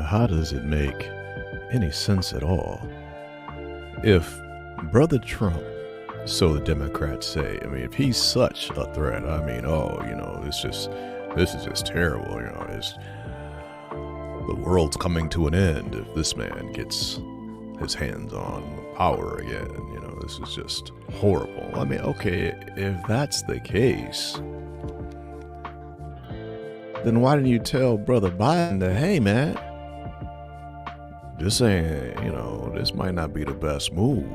How does it make any sense at all? If Brother Trump, so the Democrats say, I mean, if he's such a threat, I mean, this is just terrible, the world's coming to an end if this man gets his hands on power again, this is just horrible. I mean, okay, if that's the case, then why didn't you tell Brother Biden that, hey man, this ain't, this might not be the best move.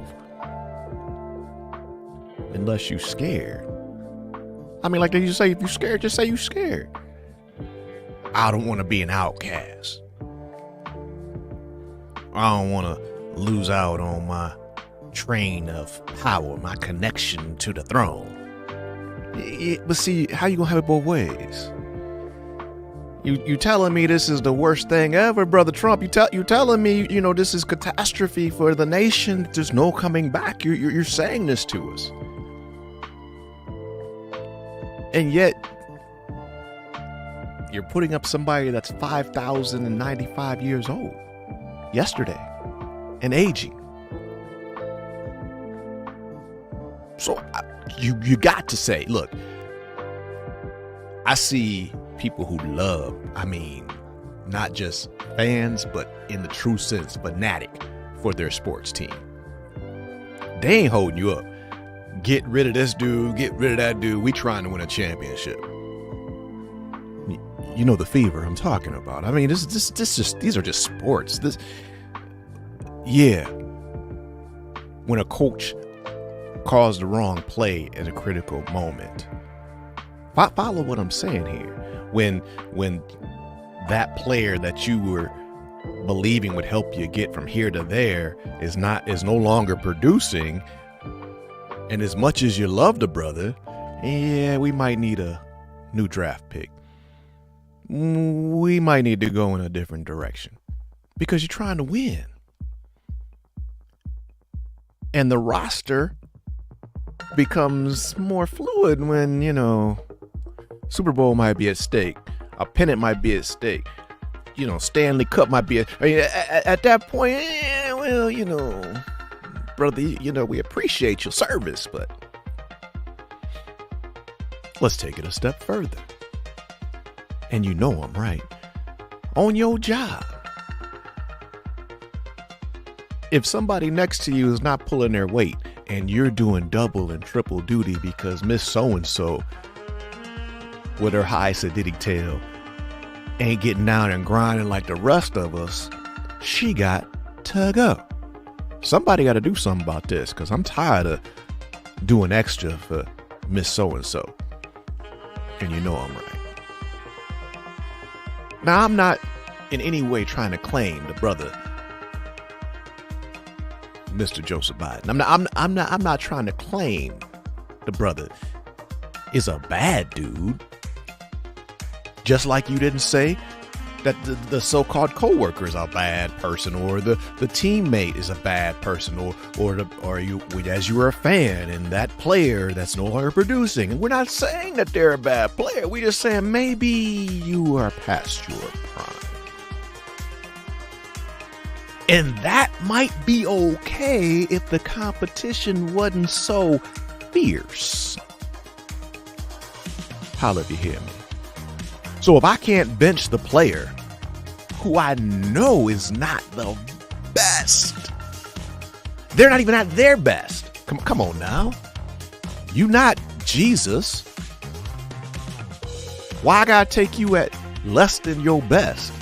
Unless you scared. I mean, like you say, if you scared, just say you scared. I don't want to be an outcast. I don't want to lose out on my train of power, my connection to the throne. But see, how you gonna have it both ways? You telling me this is the worst thing ever, Brother Trump? You telling me, this is catastrophe for the nation? There's no coming back. You're saying this to us, and yet you're putting up somebody that's 5,095 years old yesterday and aging. So you got to say, look, I see people who love, not just fans, but in the true sense, fanatic for their sports team. They ain't holding you up. Get rid of this dude, get rid of that dude. We trying to win a championship. You know the fever I'm talking about. I mean, these are just sports. When a coach calls the wrong play at a critical moment. Follow what I'm saying here. When that player that you were believing would help you get from here to there is no longer producing, and as much as you love the brother, we might need a new draft pick. We might need to go in a different direction because you're trying to win. And the roster becomes more fluid when, Super Bowl might be at stake. A pennant might be at stake. Stanley Cup might be at that point, brother, we appreciate your service, but let's take it a step further. And I'm right. On your job, if somebody next to you is not pulling their weight and you're doing double and triple duty because Miss So-and-so with her high sadistic tail ain't getting down and grinding like the rest of us, she got to go. Somebody got to do something about this because I'm tired of doing extra for Miss So-and-so. And I'm right. Now, I'm not in any way trying to claim the brother, Mr. Joseph Biden. I'm not trying to claim the brother is a bad dude. Just like you didn't say that the so-called coworker is a bad person, or the teammate is a bad person, or you, as you were a fan and that player that's no longer producing. And we're not saying that they're a bad player. We're just saying maybe you are past your prime. And that might be okay if the competition wasn't so fierce. Holla if you hear me. So if I can't bench the player who I know is not the best, they're not even at their best. Come on now. You not Jesus. Why I gotta take you at less than your best?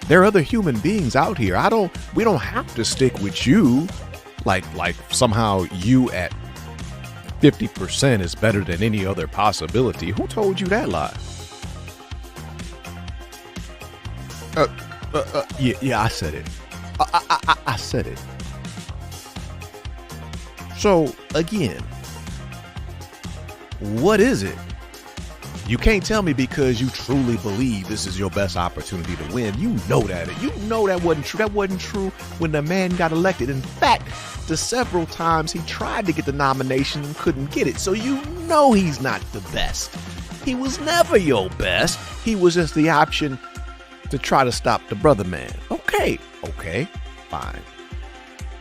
There are other human beings out here. We don't have to stick with you like somehow you at 50% is better than any other possibility. Who told you that lie? Yeah, I said it. I said it. So, again, what is it? You can't tell me because you truly believe this is your best opportunity to win. You know that. You know that wasn't true. That wasn't true when the man got elected. In fact, the several times he tried to get the nomination and couldn't get it. So you know he's not the best. He was never your best. He was just the option to try to stop the brother man. Okay, fine.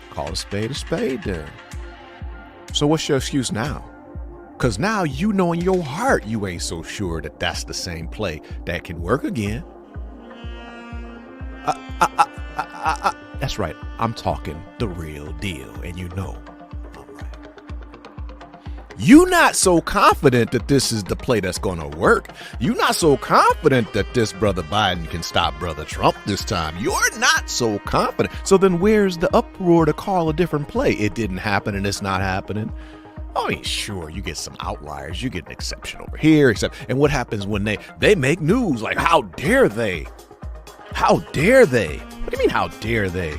Call a spade then. So what's your excuse now? Because now you know in your heart you ain't so sure that that's the same play that can work again. That's right. I'm talking the real deal, and you know. All right. You not so confident that this is the play that's going to work. You not so confident that this brother Biden can stop brother Trump this time. You're not so confident. So then where's the uproar to call a different play? It didn't happen and it's not happening. I mean, sure, you get some outliers. You get an exception over here, and what happens when they make news? Like, how dare they? How dare they? What do you mean, how dare they?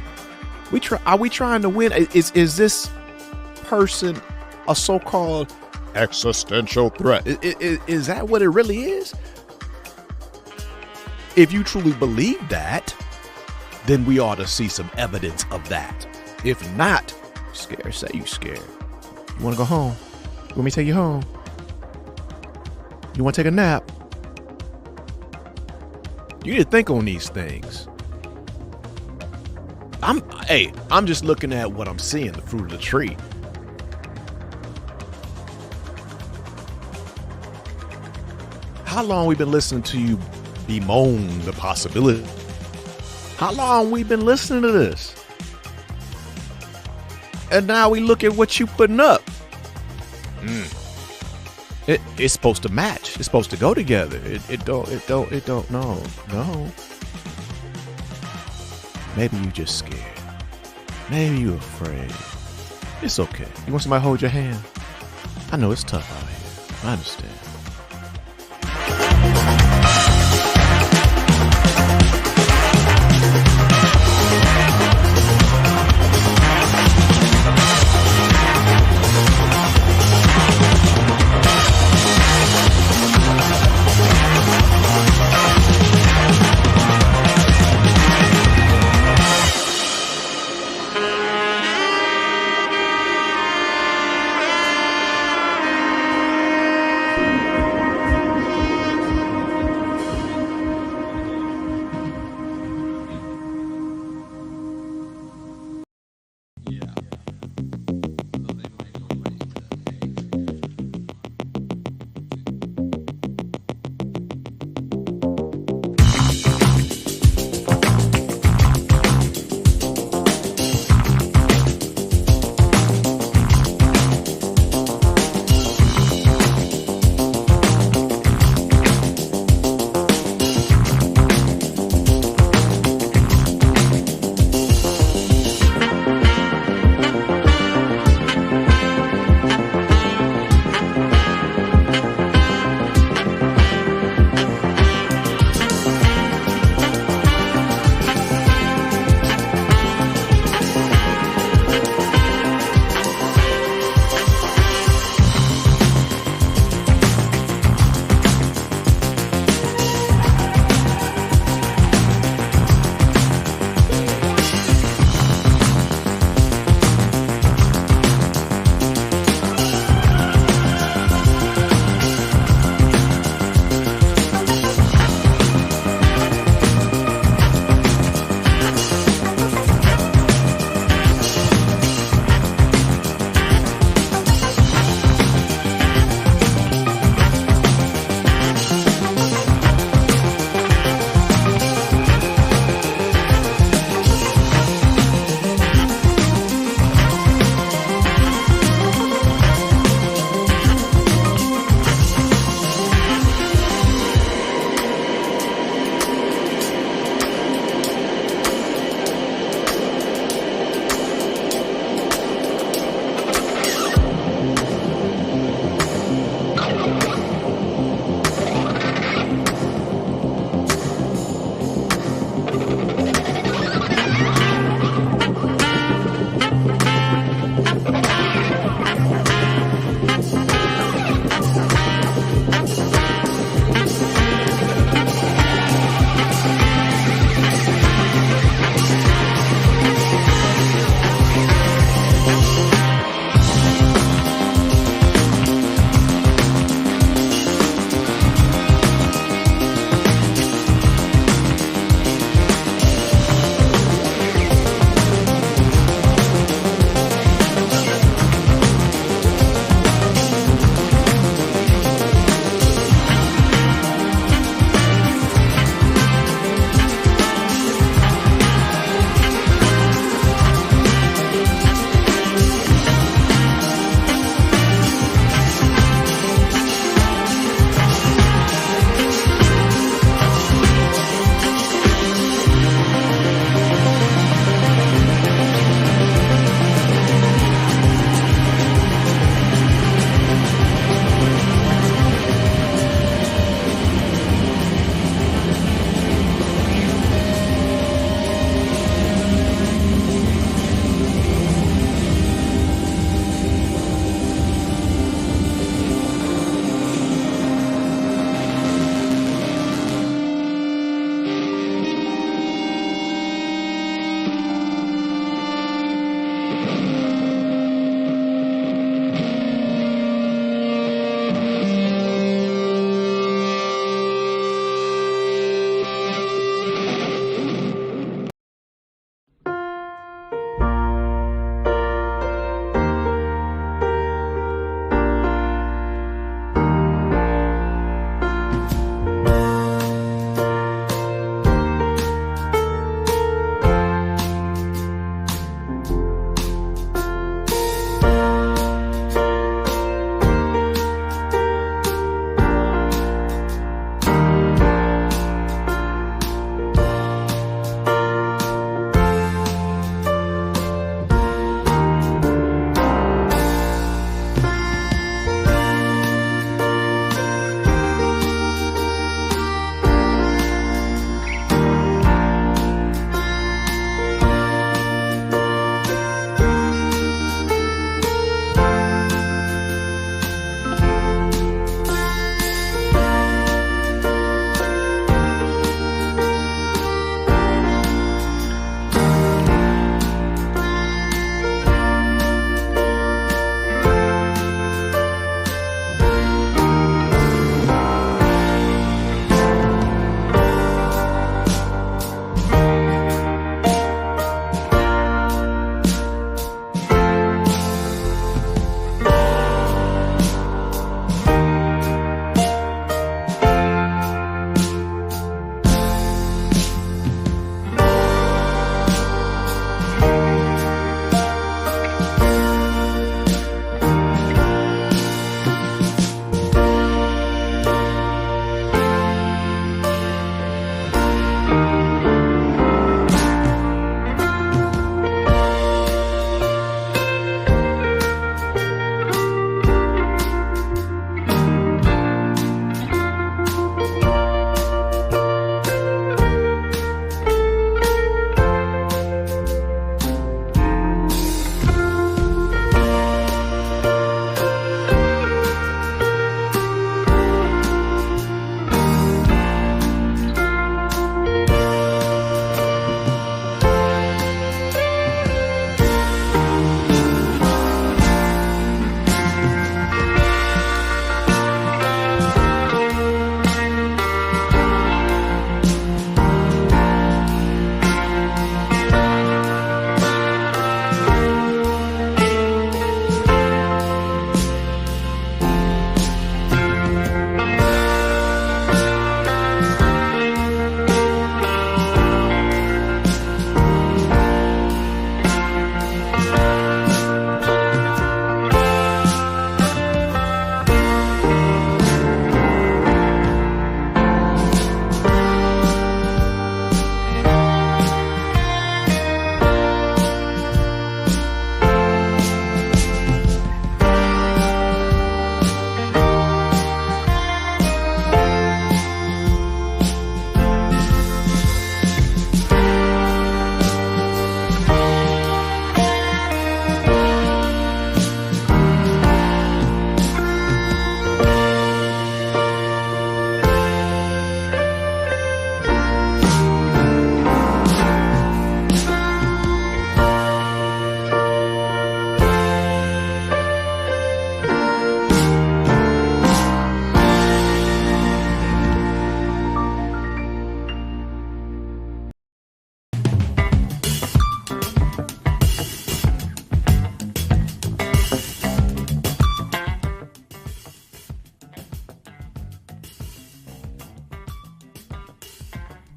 Are we trying to win? Is this person a so-called existential threat? Is that what it really is? If you truly believe that, then we ought to see some evidence of that. If not, scared, say you scared. You want to go home? You want me to take you home? You want to take a nap? You need to think on these things. I'm just looking at what I'm seeing, the fruit of the tree. How long we been listening to you bemoan the possibility? How long we been listening to this? And now we look at what you putting up. It's supposed to match. It's supposed to go together. It don't. No. Maybe you just scared. Maybe you afraid. It's okay. You want somebody to hold your hand? I know it's tough out here. I understand.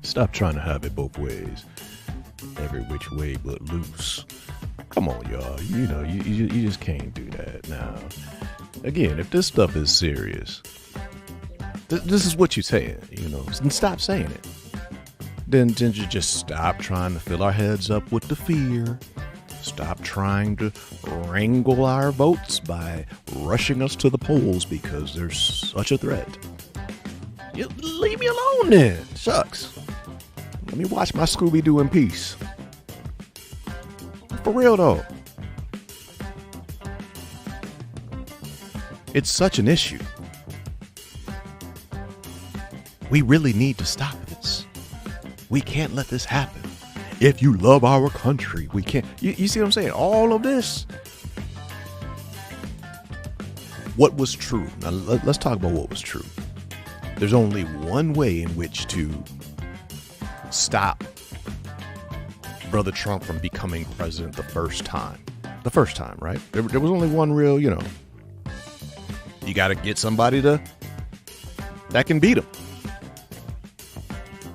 Stop trying to have it both ways. Every which way but loose. Come on, y'all. You know, you just can't do that now. Again, if this stuff is serious, this is what you're saying, you know, then stop saying it. Then you just stop trying to fill our heads up with the fear. Stop trying to wrangle our votes by rushing us to the polls because there's such a threat. You leave me alone then. Shucks. Let me watch my Scooby-Doo in peace. For real though. It's such an issue. We really need to stop this. We can't let this happen. If you love our country, we can't. You see what I'm saying? All of this. What was true? Now let's talk about what was true. There's only one way in which to stop Brother Trump from becoming president the first time. The first time, right? There was only one real, you know. You got to get somebody that can beat him.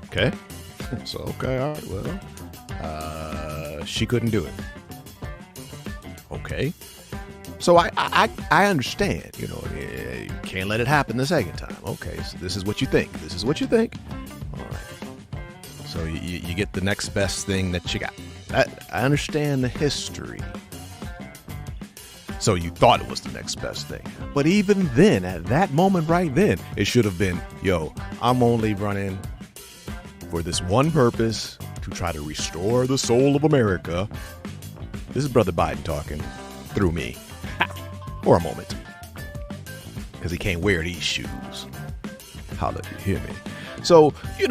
Okay? So, okay, all right, well, she couldn't do it. Okay. So I understand, you know, you can't let it happen the second time. Okay, so this is what you think. This is what you think. All right. So you get the next best thing that you got. I understand the history. So you thought it was the next best thing. But even then, at that moment right then, it should have been, yo, I'm only running for this one purpose, to try to restore the soul of America. This is Brother Biden talking through me. For a moment. Because he can't wear these shoes. Holla if you hear me. So, you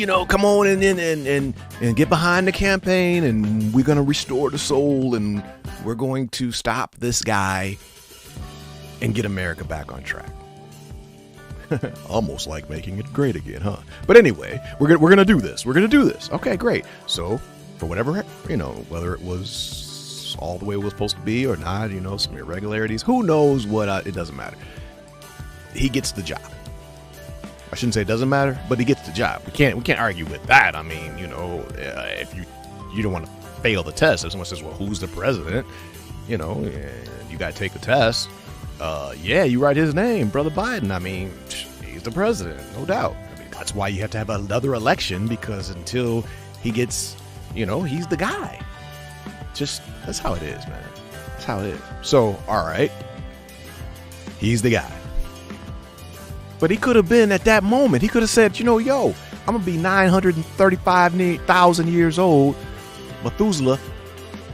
know, come on and get behind the campaign, and we're going to restore the soul, and we're going to stop this guy and get America back on track. Almost like making it great again, huh? But anyway, we're gonna do this. We're gonna do this. Okay, great. So, for whatever, you know, whether it was all the way it was supposed to be or not, you know, some irregularities, who knows what, it doesn't matter. He gets the job. I shouldn't say it doesn't matter, but he gets the job. We can't argue with that. I mean, you know, if you don't want to fail the test, if someone says, well, who's the president? You know, you got to take the test. Yeah, you write his name, Brother Biden. I mean, he's the president, no doubt. I mean, that's why you have to have another election, because until he gets, you know, he's the guy. Just, that's how it is, man. That's how it is. So, all right, he's the guy. But he could have been at that moment. He could have said, you know, yo, I'm going to be 935,000 years old. Methuselah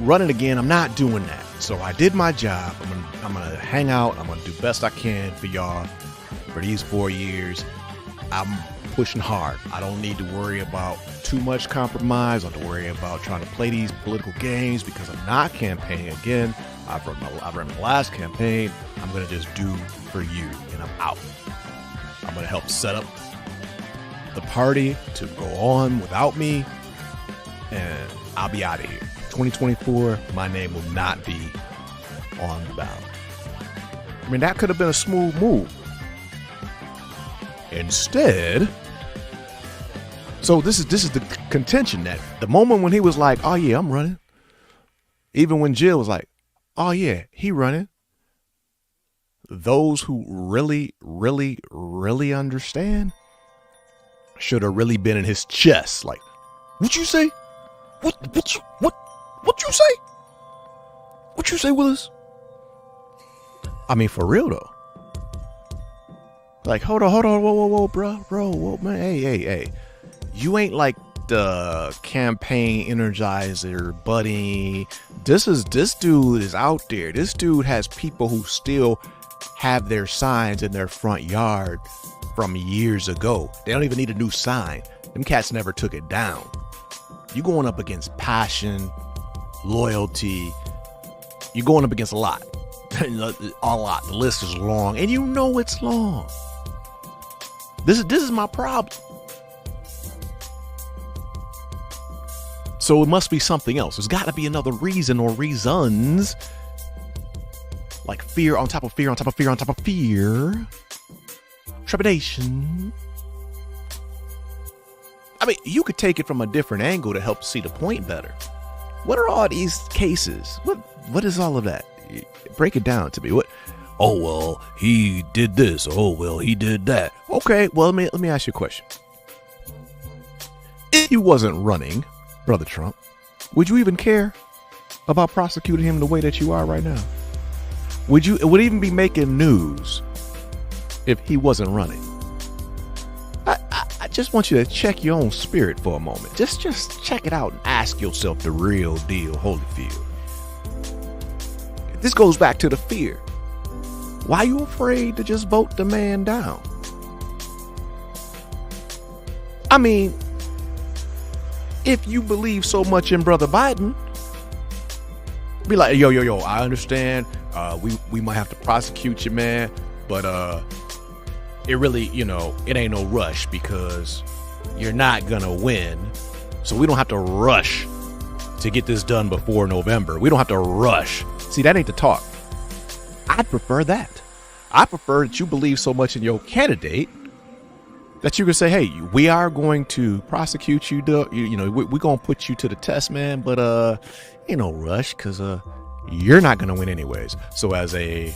running again. I'm not doing that. So I did my job. I'm gonna hang out. I'm gonna do best I can for y'all for these 4 years. I'm pushing hard. I don't need to worry about too much compromise. I don't have to worry about trying to play these political games because I'm not campaigning again. I've run the last campaign. I'm gonna just do for you, and I'm out. I'm gonna help set up the party to go on without me, and I'll be out of here. 2024, my name will not be on the ballot. I mean, that could have been a smooth move. Instead, so this is the contention, that the moment when he was like, oh yeah, I'm running, even when Jill was like, oh yeah, he running, those who really, really, really understand should have really been in his chest. Like, what you say? What you say? What you say, Willis? I mean, for real though. Like, hold on, whoa, bro, man, hey. You ain't like the campaign energizer buddy. This dude is out there. This dude has people who still have their signs in their front yard from years ago. They don't even need a new sign. Them cats never took it down. You going up against passion, loyalty. You're going up against a lot. A lot. The list is long, and you know it's long. This is my problem. So it must be something else. There's got to be another reason or reasons. Like fear on top of fear on top of fear on top of fear. Trepidation. I mean, you could take it from a different angle to help see the point better. What are all these cases? What is all of that? Break it down to me. What? Oh, well, he did this. Oh, well, he did that. Okay, well, let me ask you a question. If you wasn't running, Brother Trump, would you even care about prosecuting him the way that you are right now? Would it even be making news if he wasn't running? I just want you to check your own spirit for a moment. Just check it out and ask yourself the real deal, Holyfield. This goes back to the fear. Why are you afraid to just vote the man down? I mean, if you believe so much in Brother Biden, be like, yo, I understand. We might have to prosecute you, man, but it really, it ain't no rush because you're not gonna win. So we don't have to rush to get this done before November. We don't have to rush. See, that ain't the talk. I'd prefer that. I prefer that you believe so much in your candidate that you can say, hey, we are going to prosecute you. We're going to put you to the test, man. But ain't no rush because you're not going to win anyways. So as a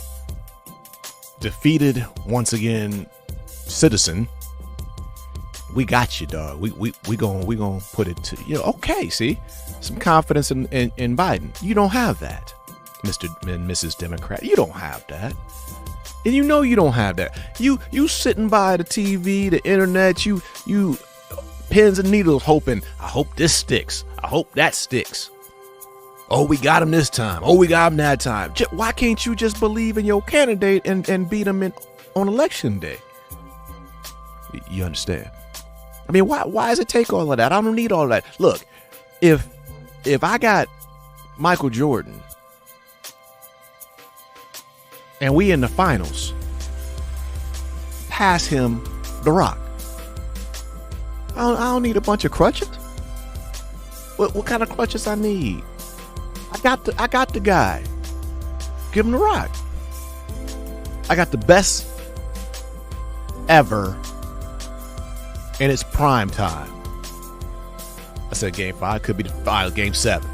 defeated, once again, citizen, we got you, dog. We gonna put it to okay. See, some confidence in Biden. You don't have that, Mr. and Mrs. Democrat. You don't have that. And you don't have that. You sitting by the TV, the internet, you pins and needles hoping, I hope this sticks. I hope that sticks. Oh, we got him this time. Oh, we got him that time. Why can't you just believe in your candidate and beat him on election day? You understand? I mean, why does it take all of that? I don't need all of that. Look, if I got Michael Jordan and we in the finals, pass him the rock. I don't need a bunch of crutches. What kind of crutches I need? I got the guy. Give him the rock. I got the best ever, and it's prime time. I said game 5, could be the final game 7.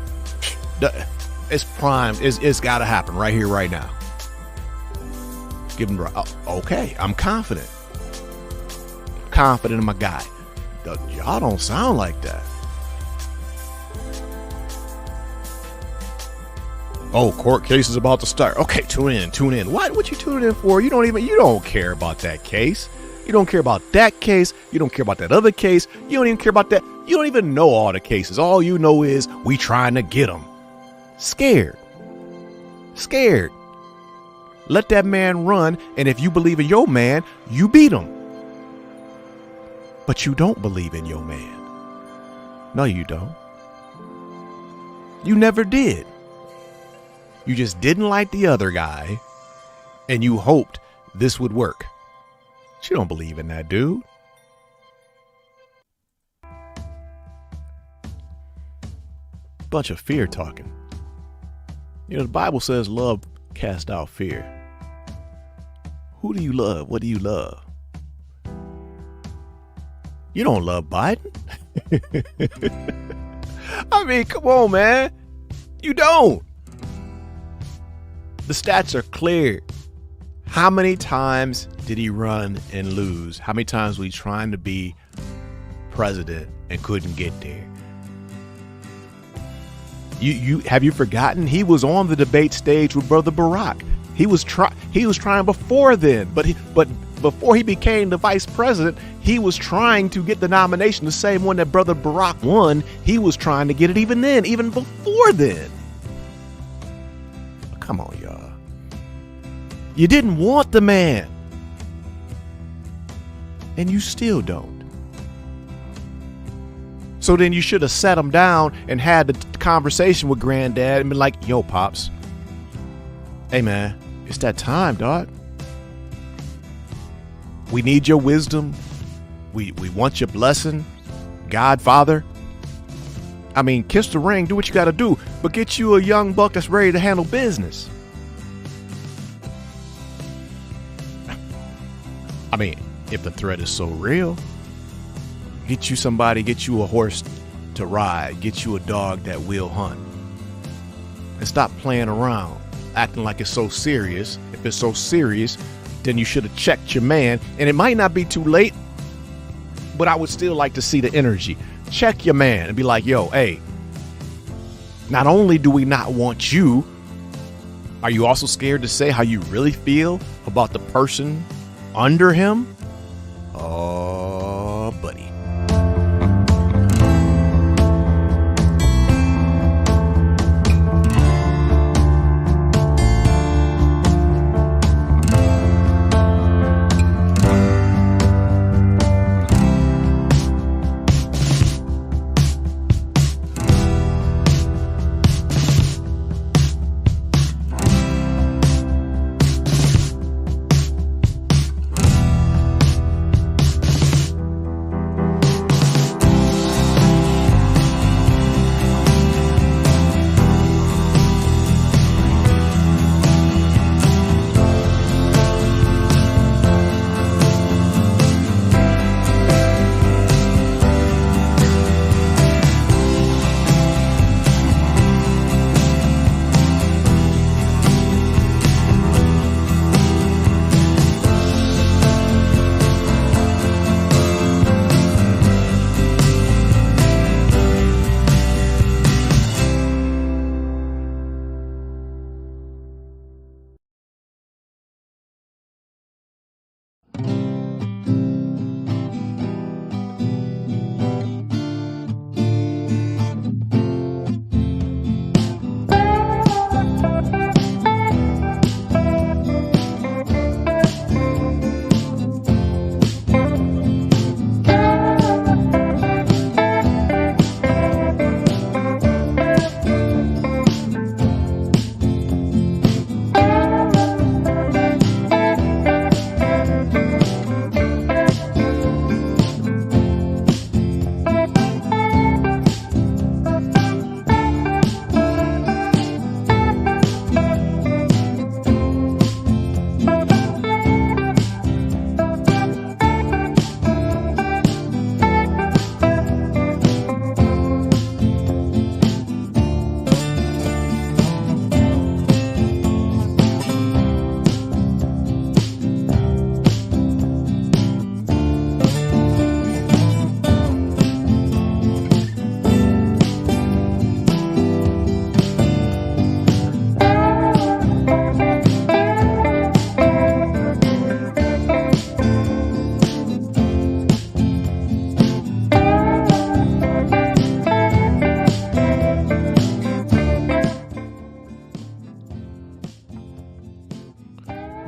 It's prime. It's got to happen right here, right now. Give him the rock. Okay, I'm confident. Confident in my guy. Y'all don't sound like that. Oh, court case is about to start. Okay, tune in. What you tuning in for? You don't care about that case. You don't care about that case. You don't care about that other case. You don't even care about that. You don't even know all the cases. All you know is we trying to get them. Scared. Let that man run, and if you believe in your man, you beat him. But you don't believe in your man. No, you don't. You never did. You just didn't like the other guy, and you hoped this would work. But you don't believe in that dude. Bunch of fear talking. The Bible says love cast out fear. Who do you love? What do you love? You don't love Biden. I mean, come on, man. You don't. The stats are clear. How many times did he run and lose? How many times was he trying to be president and couldn't get there? You have you forgotten? He was on the debate stage with Brother Barack. He was trying before then, but before he became the vice president, he was trying to get the nomination, the same one that Brother Barack won. He was trying to get it even before then. Come on, y'all. You didn't want the man, and you still don't. So then you should have sat him down and had the conversation with Granddad and been like, yo, Pops, hey, man, it's that time, dog. We need your wisdom. We want your blessing, Godfather. I mean, kiss the ring, do what you got to do, but get you a young buck that's ready to handle business. I mean, if the threat is so real, Get you somebody, get you a horse to ride, get you a dog that will hunt. And stop playing around, acting like it's so serious. If it's so serious, then you should have checked your man. And it might not be too late, but I would still like to see the energy. Check your man and be like, yo, hey, not only do we not want you, are you also scared to say how you really feel about the person under him? Oh, buddy.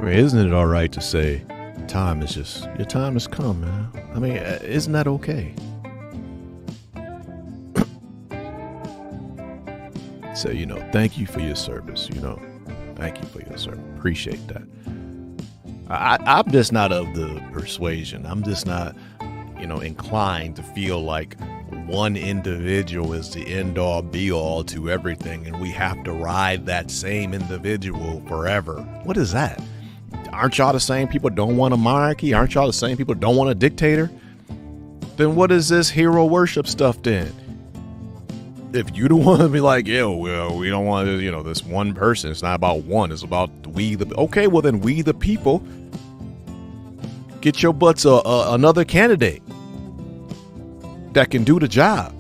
Isn't it all right to say your time has come, man? I mean, isn't that okay? So, thank you for your service, thank you for your service. Appreciate that. I'm just not of the persuasion. I'm just not, inclined to feel like one individual is the end all be all to everything and we have to ride that same individual forever. What is that? Aren't y'all the same people don't want a monarchy? Aren't y'all the same people don't want a dictator? Then what is this hero worship stuff then? If you don't want to be like, we don't want to, this one person. It's not about one. It's about we the. Okay, well then we the people. Get your butts another candidate that can do the job.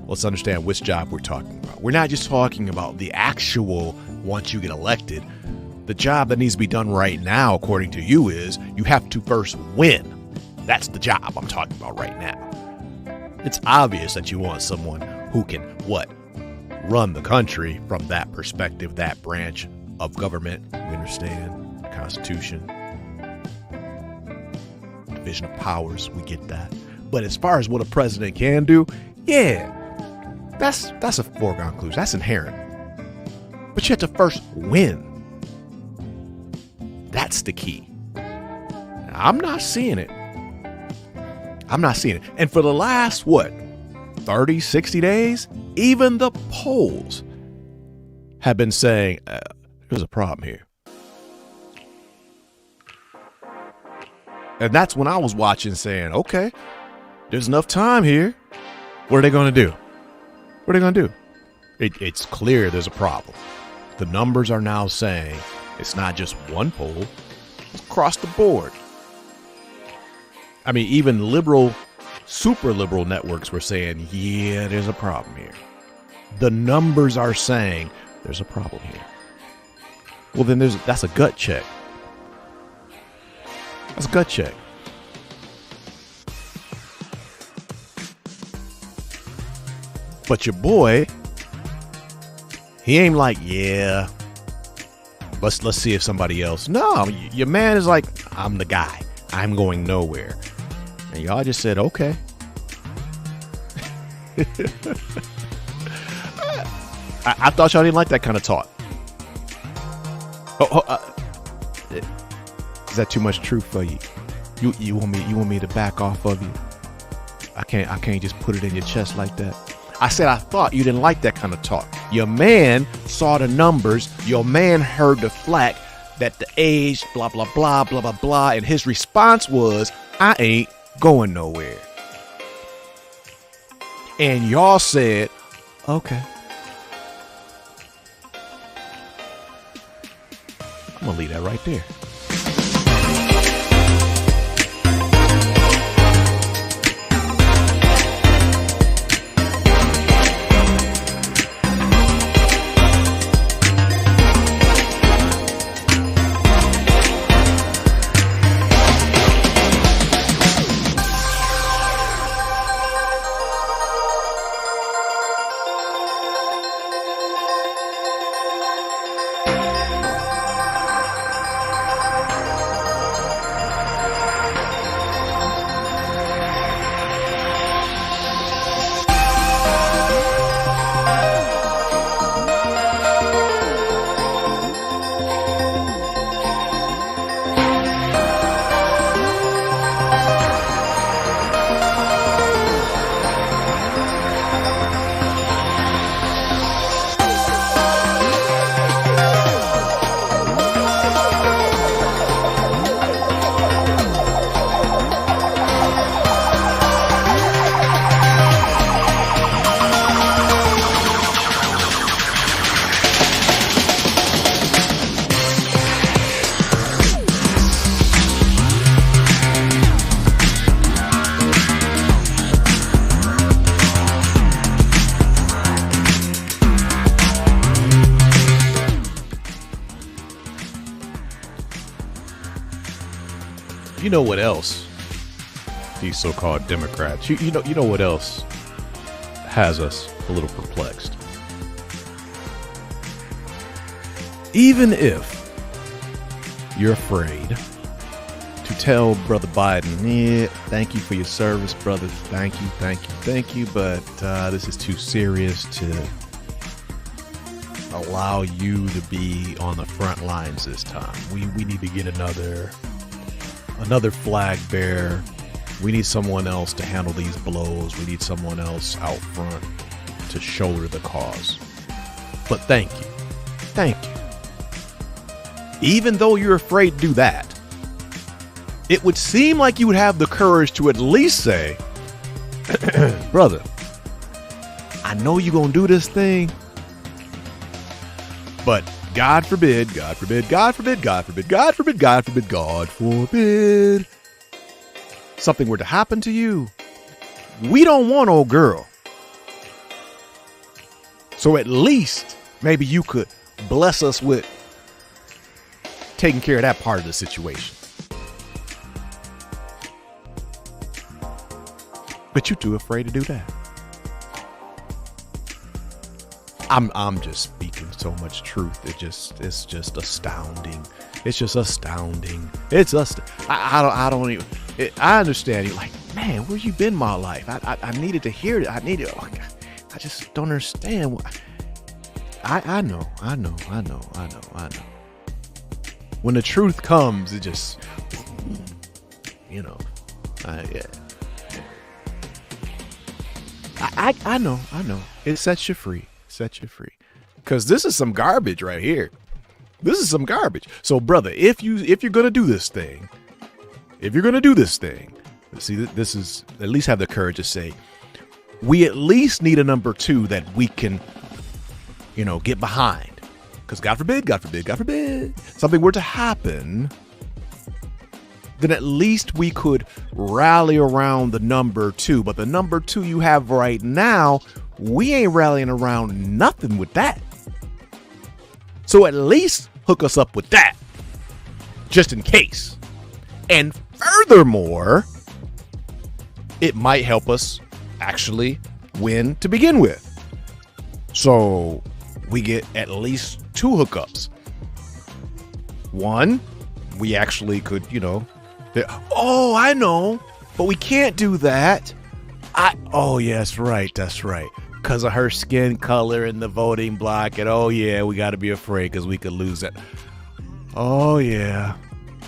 Let's understand which job we're talking about. We're not just talking about the actual once you get elected. The job that needs to be done right now, according to you, is you have to first win. That's the job I'm talking about right now. It's obvious that you want someone who can, run the country from that perspective, that branch of government. We understand the Constitution, division of powers. We get that. But as far as what a president can do, that's a foregone conclusion. That's inherent. But you have to first win. That's the key. I'm not seeing it. And for the last, 30, 60 days, even the polls have been saying, there's a problem here. And that's when I was watching saying, okay, there's enough time here. What are they going to do? What are they going to do? It's clear there's a problem. The numbers are now saying it's not just one poll, it's across the board. I mean, even liberal, super liberal networks were saying, yeah, there's a problem here. The numbers are saying there's a problem here. Well, then that's a gut check. That's a gut check. But your boy, he ain't like, yeah, let's see if somebody else. No, your man is like, I'm the guy. I'm going nowhere. And y'all just said, okay. I thought y'all didn't like that kind of talk. Is that too much truth for you? You want me to back off of you? I can't just put it in your chest like that. I said I thought you didn't like that kind of talk. Your man saw the numbers. Your man heard the flack that the age, blah, blah, blah, blah, blah, blah. And his response was, I ain't going nowhere. And y'all said, okay. I'm going to leave that right there. You know what else? These so-called Democrats. You know what else has us a little perplexed? Even if you're afraid to tell Brother Biden, yeah, thank you for your service, brother. Thank you. But this is too serious to allow you to be on the front lines this time. We need to get another flag bearer. We need someone else to handle these blows. We need someone else out front to shoulder the cause. But thank you. Even though you're afraid to do that, it would seem like you would have the courage to at least say, brother, I know you're going to do this thing, but God forbid, something were to happen to you. We don't want old girl. So at least maybe you could bless us with taking care of that part of the situation. But you're too afraid to do that. I'm just speaking so much truth. It's just astounding. I don't even. I understand you. Like, man, where you been my life? I needed to hear it. I just don't understand. I know. When the truth comes, it just, yeah. I know. It sets you free. Because this is some garbage right here. So, brother, if you're gonna do this thing, if you're going to do this thing, see, this is, at least have the courage to say, we at least need a number 2 that we can, get behind. Because God forbid, something were to happen, then at least we could rally around the number 2. But the number 2 you have right now, we ain't rallying around nothing with that. So at least hook us up with that, just in case. And furthermore, it might help us actually win to begin with. So we get at least 2 hookups. One, we actually could, oh, I know, but we can't do that. Oh, yeah, that's right. Because of her skin color and the voting block. And oh, yeah, we got to be afraid because we could lose it. Oh, yeah.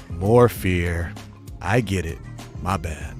More fear. I get it. My bad.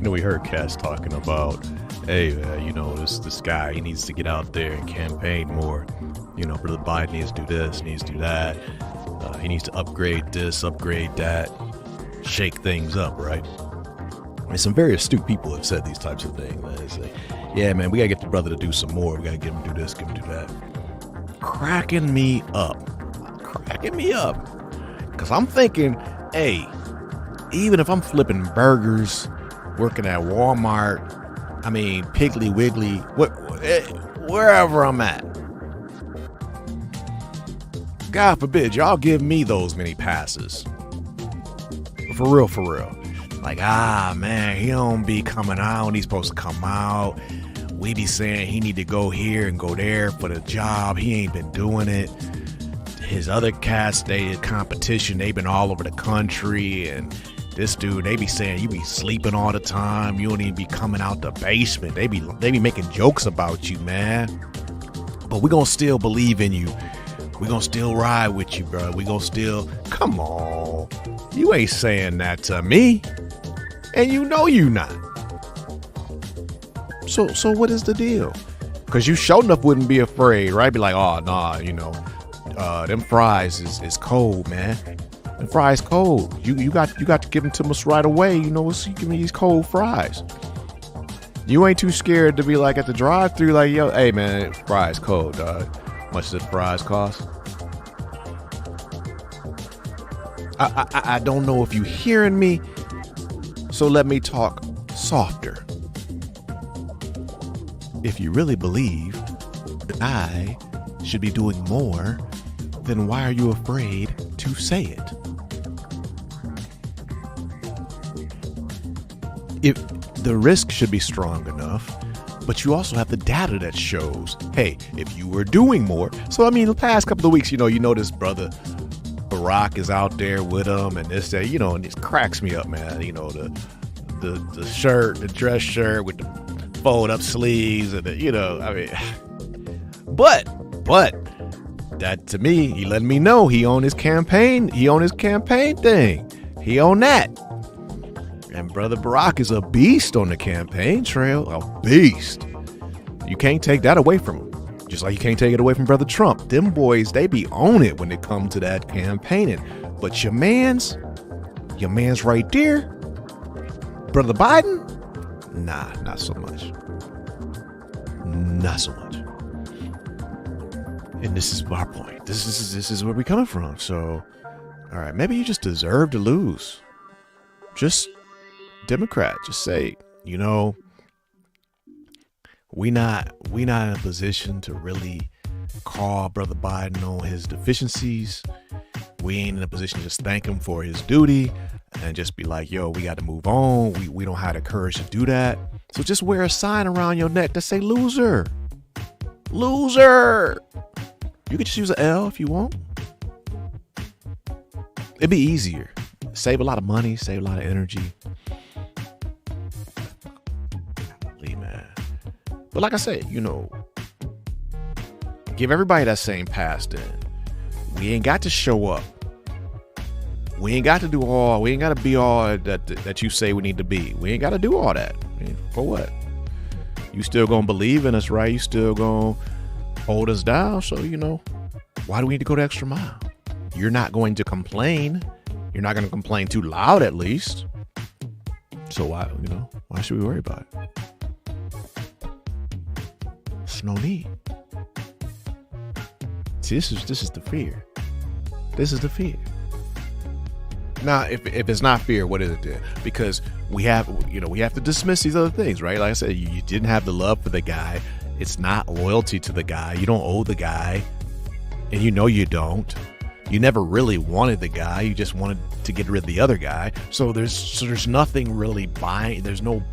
We heard cats talking about, hey, this guy, he needs to get out there and campaign more. Brother Biden needs to do this, needs to do that. He needs to upgrade this, upgrade that, shake things up, right? And some very astute people have said these types of things. They say, yeah, man, we got to get the brother to do some more. We got to get him to do this, get him to do that. Cracking me up. Because I'm thinking, hey, even if I'm flipping burgers, working at Walmart, Piggly Wiggly, wherever I'm at, God forbid y'all give me those many passes. For real. Like, man, he don't be coming out when he's supposed to come out. We be saying he need to go here and go there for the job. He ain't been doing it. His other cats, they competition, they been all over the country, and this dude, they be saying you be sleeping all the time. You don't even be coming out the basement. They be making jokes about you, man. But we gonna still believe in you. We gonna still ride with you, bro. We gonna still, come on. You ain't saying that to me. And you know you not. So what is the deal? Because you sure enough wouldn't be afraid, right? Be like, oh, nah, them fries is cold, man. The fries cold. You got to give them to us right away. You give me these cold fries. You ain't too scared to be like at the drive-thru, like, yo, hey man, fries cold, dog. Much does fries cost? I don't know if you hearing me, so let me talk softer. If you really believe that I should be doing more, then why are you afraid to say it? If the risk should be strong enough, but you also have the data that shows, hey, if you were doing more. So, the past couple of weeks, you notice brother Barack is out there with him and this, that, and it cracks me up, man. The shirt, the dress shirt with the fold up sleeves and but that to me, he letting me know he on his campaign. He on his campaign thing. He on that. And Brother Barack is a beast on the campaign trail. A beast. You can't take that away from him. Just like you can't take it away from Brother Trump. Them boys, they be on it when it comes to that campaigning. But your man's right there. Brother Biden? Nah, not so much. Not so much. And this is our point. This is where we're coming from. So, all right, maybe you just deserve to lose. Just Democrat, just say, we not in a position to really call Brother Biden on his deficiencies. We ain't in a position to just thank him for his duty and just be like, yo, we got to move on. We don't have the courage to do that. So just wear a sign around your neck that say loser. Loser. You could just use an L if you want. It'd be easier. Save a lot of money, save a lot of energy. Man. But like I said, give everybody that same pass then. We ain't got to show up. We ain't got to be all that you say we need to be. We ain't got to do all that. For what? You still gonna believe in us, right? You still gonna hold us down. So, why do we need to go the extra mile? You're not going to complain. You're not going to complain too loud, at least. So why should we worry about it? There's no need. See, this is the fear. This is the fear. Now, if it's not fear, what is it then? Because we have to dismiss these other things, right? Like I said, you didn't have the love for the guy. It's not loyalty to the guy. You don't owe the guy, and you don't. You never really wanted the guy. You just wanted to get rid of the other guy. So there's nothing really there's no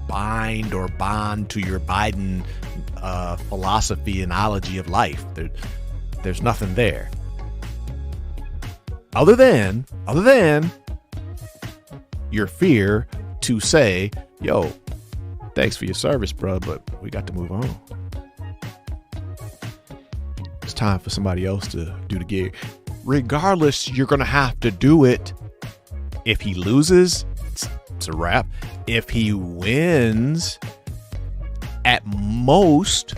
bind or bond to your Biden philosophy and ology of life. There's nothing there. Other than your fear to say, yo, thanks for your service, bro, but we got to move on. It's time for somebody else to do the gig. Regardless, you're going to have to do it. If he loses, it's a wrap. If he wins, at most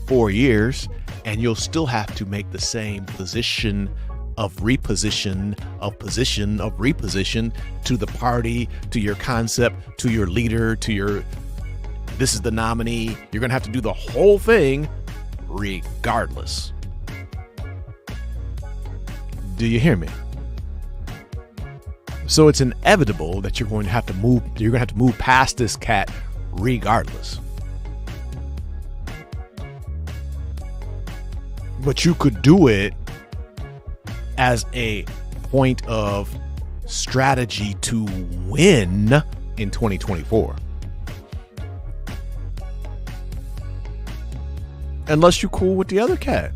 4 years, and you'll still have to make the same position of reposition to the party, to your concept, to your leader, this is the nominee. You're going to have to do the whole thing regardless. Do you hear me? So it's inevitable that you're going to have to move past this cat regardless. But you could do it as a point of strategy to win in 2024. Unless you're cool with the other cat.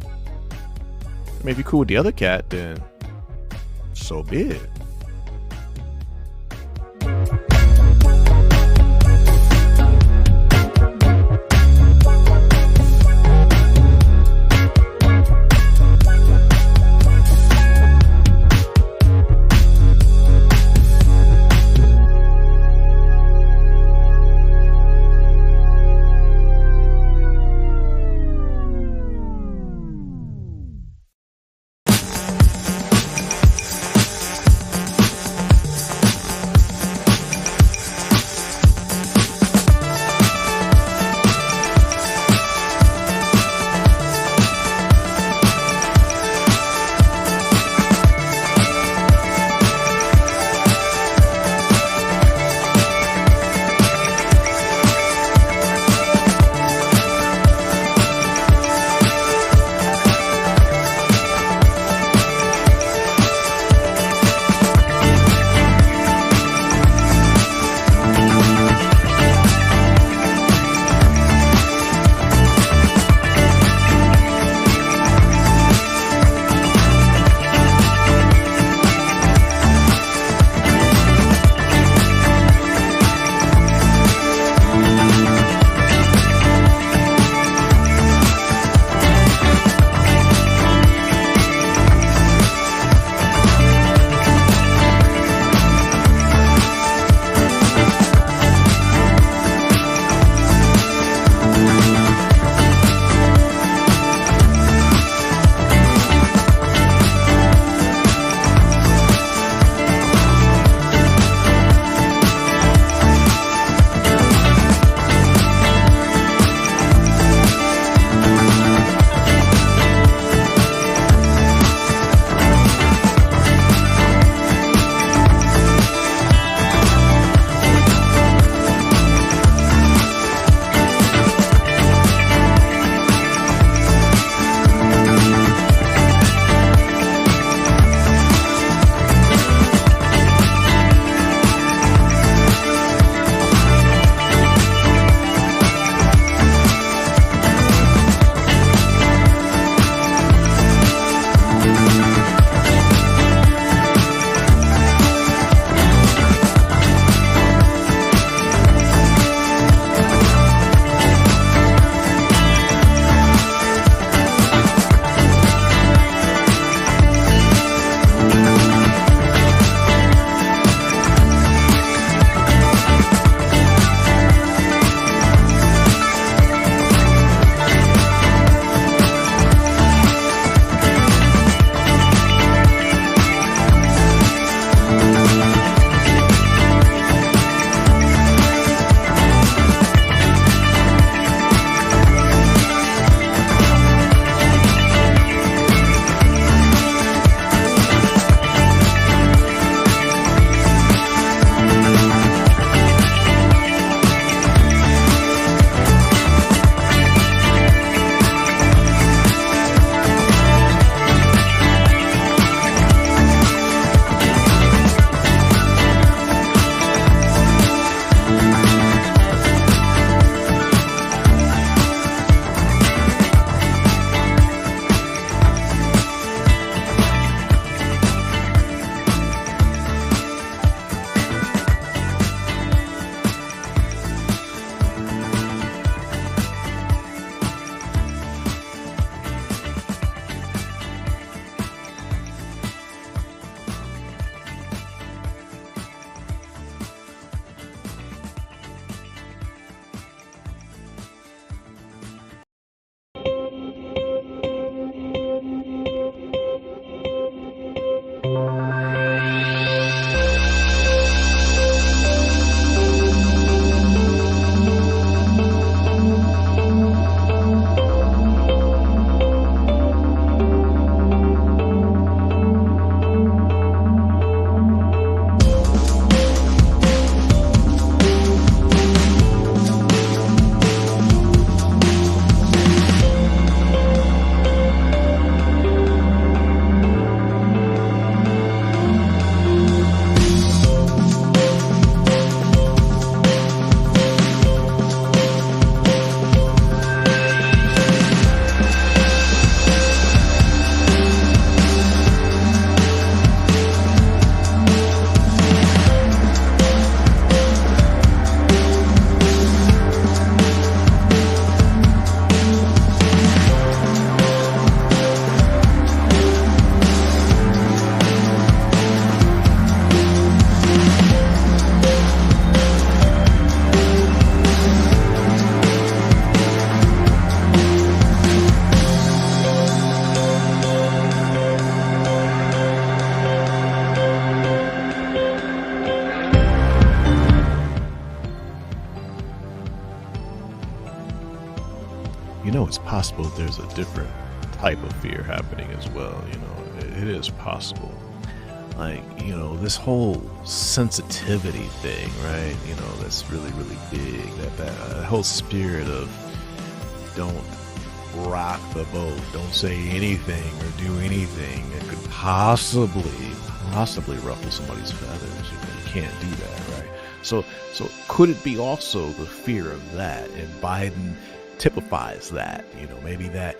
I mean, if you're cool with the other cat, then so be it. it's possible there's a different type of fear happening as well. It is possible. Like, this whole sensitivity thing, right? That's really, really big. That whole spirit of don't rock the boat, don't say anything or do anything that could possibly ruffle somebody's feathers. You can't do that, right? So could it be also the fear of that? And Biden typifies that, maybe that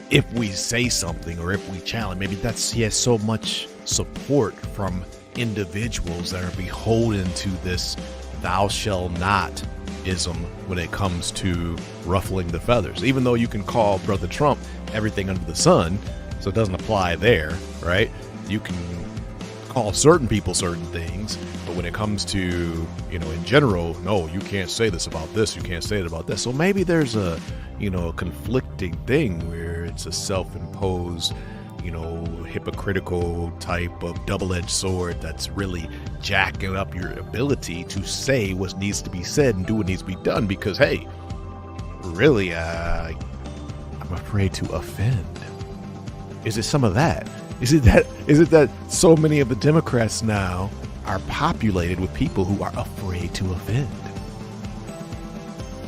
if we say something or if we challenge, maybe he has so much support from individuals that are beholden to this thou shall not ism when it comes to ruffling the feathers. Even though you can call Brother Trump everything under the sun, so it doesn't apply there, right? You can call certain people certain things, but when it comes to, in general, no, you can't say this about this, you can't say it about this. So maybe there's a conflicting thing where it's a self-imposed, hypocritical type of double-edged sword that's really jacking up your ability to say what needs to be said and do what needs to be done because, hey, really, I'm afraid to offend. Is it some of that? Is it that so many of the Democrats now are populated with people who are afraid to offend?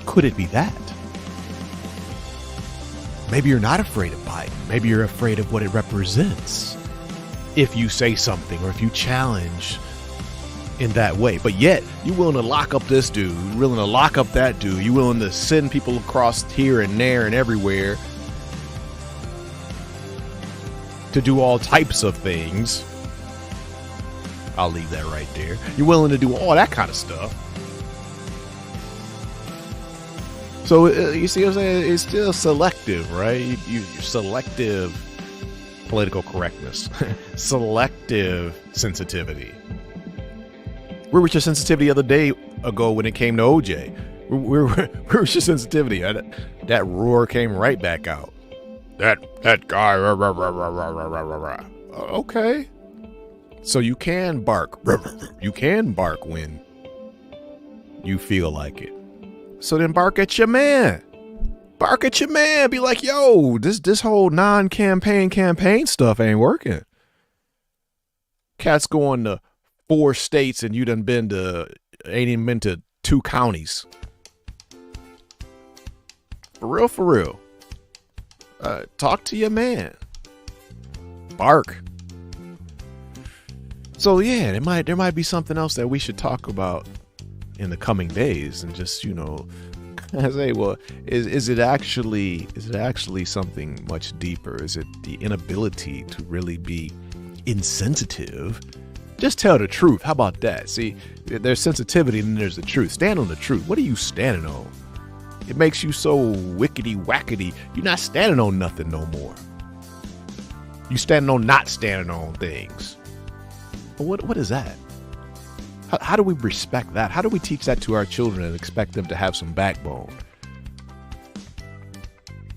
Could it be that? Maybe you're not afraid of Biden. Maybe you're afraid of what it represents if you say something or if you challenge in that way. But yet, you're willing to lock up this dude, you're willing to lock up that dude, you're willing to send people across here and there and everywhere to do all types of things. I'll leave that right there. You're willing to do all that kind of stuff. So you see what I'm saying? It's still selective, right? You selective political correctness, selective sensitivity. Where was your sensitivity the other day ago when it came to OJ? Where was your sensitivity? That roar came right back out. That guy. Okay. So you can bark. You can bark when you feel like it. So then bark at your man. Bark at your man. Be like, yo, this whole campaign stuff ain't working. Cat's going to 4 states and you ain't even been to 2 counties. For real. Talk to your man. Bark. So yeah, there might be something else that we should talk about in the coming days, and just say, well, is it actually something much deeper? Is it the inability to really be insensitive? Just tell the truth. How about that? See, there's sensitivity and then there's the truth. Stand on the truth. What are you standing on? It makes you so wickety wackety. You're not standing on nothing no more. You standing on not standing on things. But what is that? How do we respect that? How do we teach that to our children and expect them to have some backbone?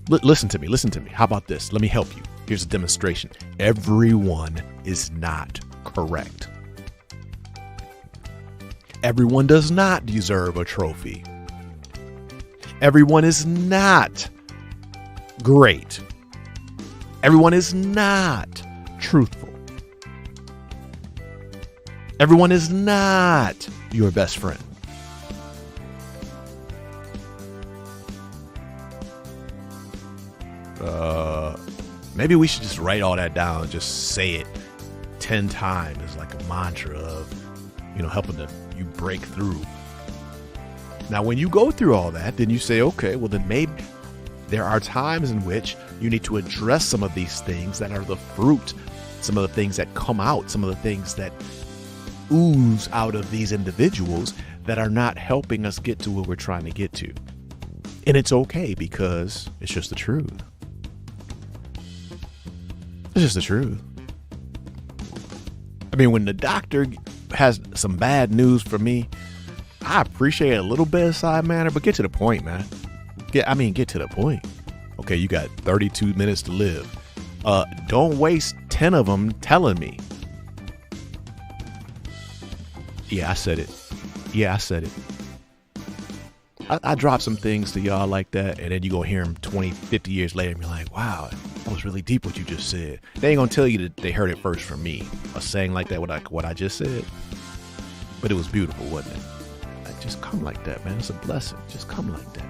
Listen to me. How about this? Let me help you. Here's a demonstration. Everyone is not correct. Everyone does not deserve a trophy. Everyone is not great. Everyone is not truthful. Everyone is not your best friend. Maybe we should just write all that down and just say it 10 times as like a mantra of, helping you break through. Now, when you go through all that, then you say, okay, well, then maybe there are times in which you need to address some of these things that are the fruit, some of the things that come out, some of the things that ooze out of these individuals that are not helping us get to where we're trying to get to. And it's okay because it's just the truth. It's just the truth. I mean, when the doctor has some bad news for me, I appreciate a little bit of side manner, but get to the point, man. Get to the point. Okay, you got 32 minutes to live. Don't waste 10 of them telling me. Yeah, I said it. I drop some things to y'all like that, and then you go hear them 20, 50 years later, and you're like, wow, that was really deep what you just said. They ain't gonna tell you that they heard it first from me, a saying like that, what I just said. But it was beautiful, wasn't it? Like, just come like that, man. It's a blessing. Just come like that.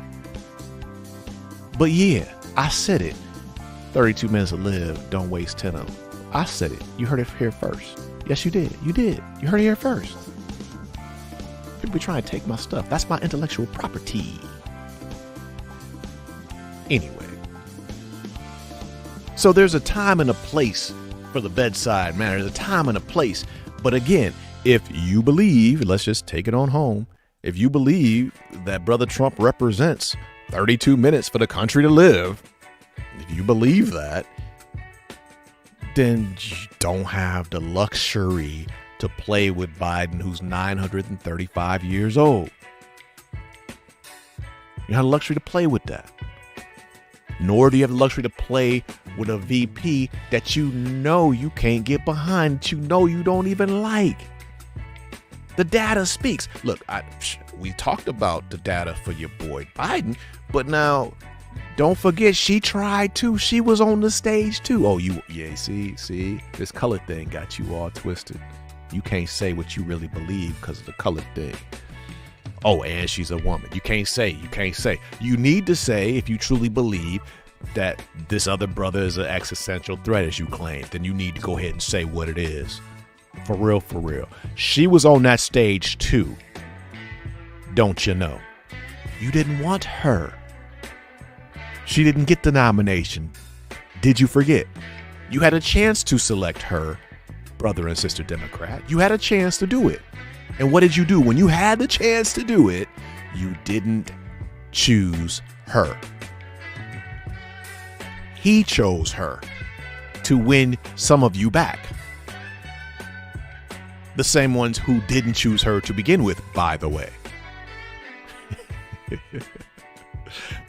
But yeah, I said it. 32 minutes to live. Don't waste 10 of them. I said it. You heard it here first. Yes, you did. You did. You heard it here first. People be trying to take my stuff. That's my intellectual property. Anyway. So there's a time and a place for the bedside manner. There's a time and a place. But again, if you believe, let's just take it on home. If you believe that Brother Trump represents 32 minutes for the country to live, if you believe that, then you don't have the luxury to play with Biden, who's 935 years old. You don't have the luxury to play with that. Nor do you have the luxury to play with a VP that you know you can't get behind, that you know you don't even like. The data speaks. Look, we talked about the data for your boy Biden, but now don't forget she tried too. She was on the stage too. Oh, see, this color thing got you all twisted. You can't say what you really believe because of the color thing. Oh, and she's a woman. You can't say. You need to say, if you truly believe that this other brother is an existential threat, as you claim, then you need to go ahead and say what it is. For real, for real. She was on that stage too. Don't you know? You didn't want her. She didn't get the nomination. Did you forget? You had a chance to select her, brother and sister Democrat. You had a chance to do it. And what did you do? When you had the chance to do it, you didn't choose her. He chose her to win some of you back. The same ones who didn't choose her to begin with, by the way.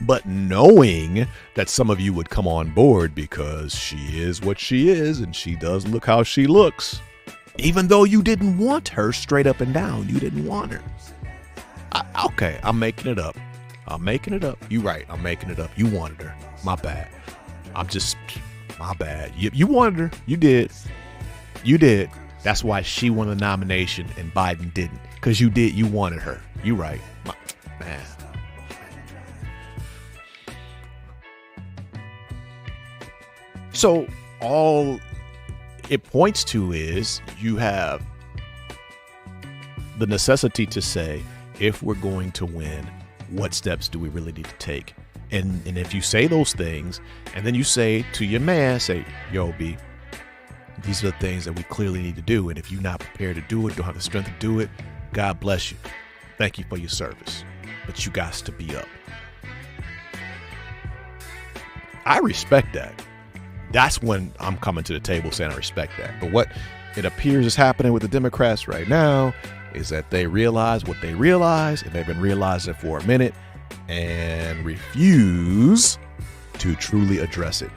But knowing that some of you would come on board because she is what she is and she does look how she looks, even though you didn't want her straight up and down, you didn't want her. Okay, I'm making it up. You right, I'm making it up. You wanted her. My bad. My bad. You wanted her. You did. That's why she won the nomination and Biden didn't. Because you wanted her. You right. Man. So all it points to is you have the necessity to say, if we're going to win, what steps do we really need to take? And if you say those things, and then you say to your man, say, yo, B, these are the things that we clearly need to do. And if you're not prepared to do it, don't have the strength to do it, God bless you. Thank you for your service. But you got to be up. I respect that. That's when I'm coming to the table saying I respect that. But what it appears is happening with the Democrats right now is that they realize what they realize, and they've been realizing it for a minute, and refuse to truly address it.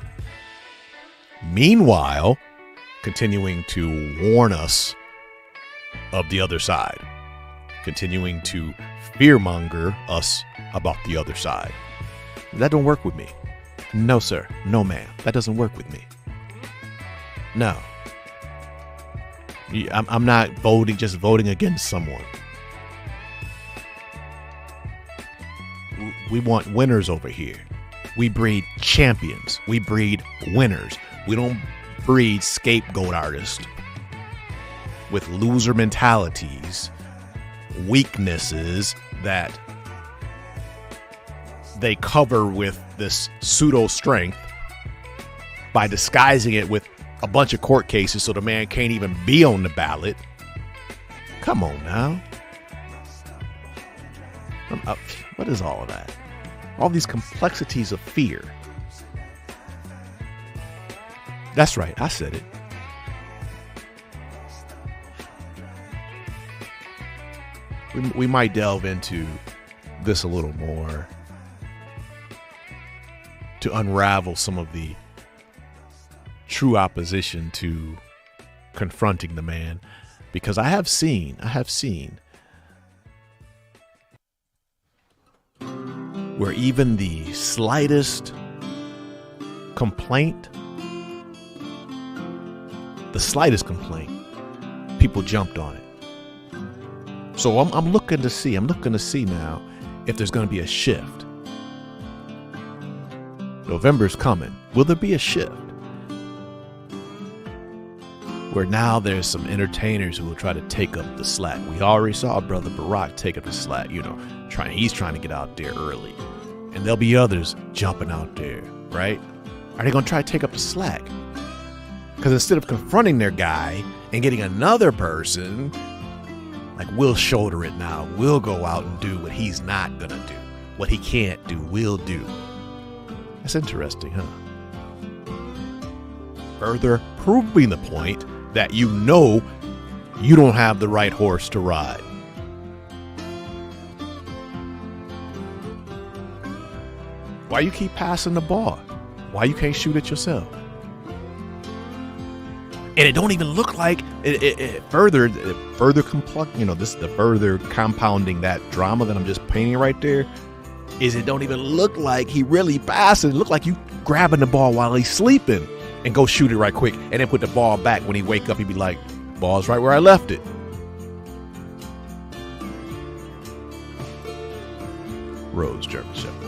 Meanwhile, continuing to warn us of the other side, continuing to fearmonger us about the other side. That don't work with me. No, sir. No, ma'am. That doesn't work with me. No. I'm not just voting against someone. We want winners over here. We breed champions. We breed winners. We don't breed scapegoat artists with loser mentalities, weaknesses that they cover with this pseudo strength by disguising it with a bunch of court cases so the man can't even be on the ballot. Come on now. What is all of that? All these complexities of fear. That's right. I said it. We might delve into this a little more to unravel some of the true opposition to confronting the man, because I have seen where even the slightest complaint, people jumped on it. So I'm looking to see now if there's going to be a shift. November's coming. Will there be a shift? Where now there's some entertainers who will try to take up the slack. We already saw Brother Barack take up the slack, he's trying to get out there early. And there'll be others jumping out there, right? Are they going to try to take up the slack? Because instead of confronting their guy and getting another person, like, we'll shoulder it now. We'll go out and do what he's not going to do. What he can't do, we'll do. That's interesting, huh? Further proving the point that you don't have the right horse to ride. Why you keep passing the ball? Why you can't shoot it yourself? And it don't even look like it further this is the further compounding that drama that I'm just painting right there. Is it don't even look like he really passed it. It look like you grabbing the ball while he's sleeping and go shoot it right quick and then put the ball back. When he wake up, he'd be like, ball's right where I left it. Rhodes, German Shepherd.